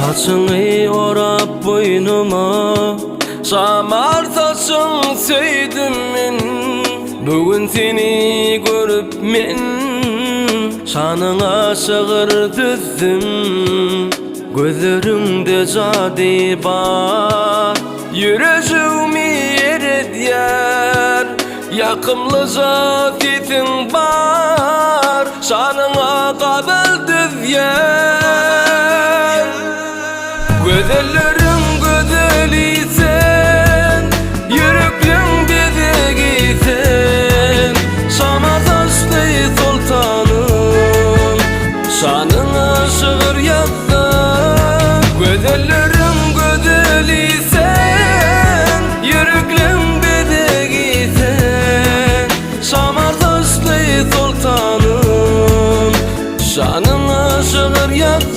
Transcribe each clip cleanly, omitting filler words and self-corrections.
Saçını orap boynuma, şamar saçın söydim men. Bugün seni görüp men, şanına şığır düzdüm. Gözlerimde jadi bar, yüreğimi erediyar. Yakımlı zafitin var, şanına kabul düzyer. Gözellerim gözeli sen, yüreğim bezegi sen. Şama taşlı sultanım, şanına şığır yazdım. Gözellerim gözeli sen, yüreğim bezegi sen. Şama taşlı sultanım, şanına şığır yazdım.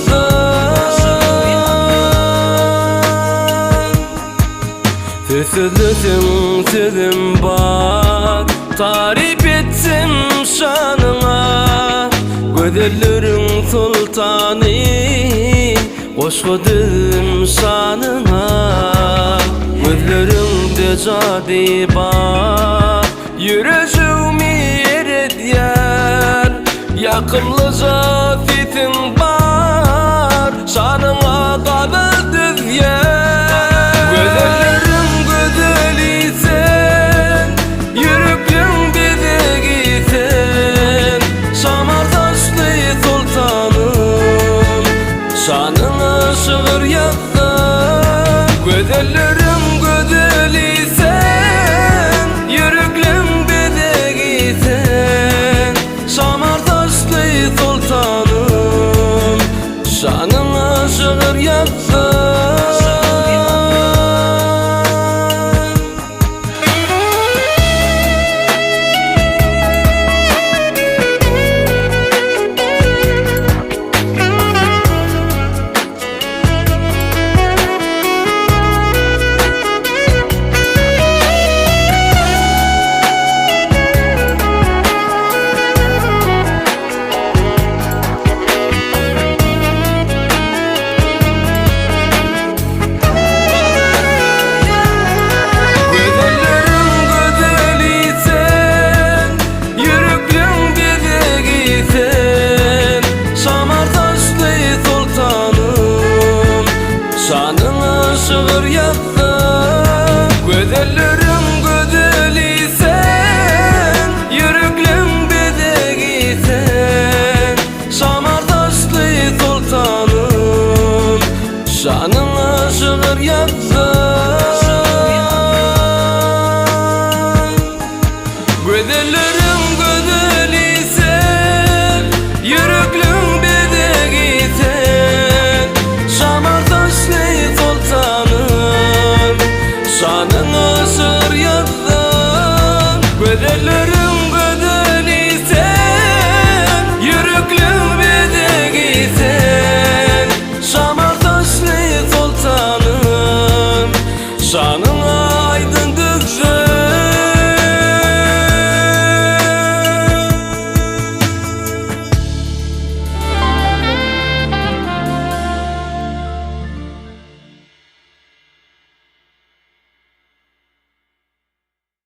Sözlüsün sözüm bak, tarif etsin şanına. Gözellerin sultanı, koşkudum şanına. Gözlerimde jadi bak, yüreğimi erediyar. Yakımlı zafitin var, şanına kabul düzyer. Gözellerim gözeli sen, yüreğim bezegi sen. Şamar taşlı sultanım, şanına şığır yazdım. Gözellerim gözeli sen, yüreğim bezegi sen. Şamar taşlı sultanım, şanına şığır yazdım. Şanına şığır yazdım. Gözellerim gözeli sen, yüreğim bezegi sen. Şamar taşlı sultanım, şanına şığır yazdım. Gözellerim gözeli sen, yüreğim bezegi sen. Şamar taşlı sultanım, şanına şığır yazdım. Gözellerim gözeli sen, yüreğim bezegi sen. Şamar taşlı sultanım, şanına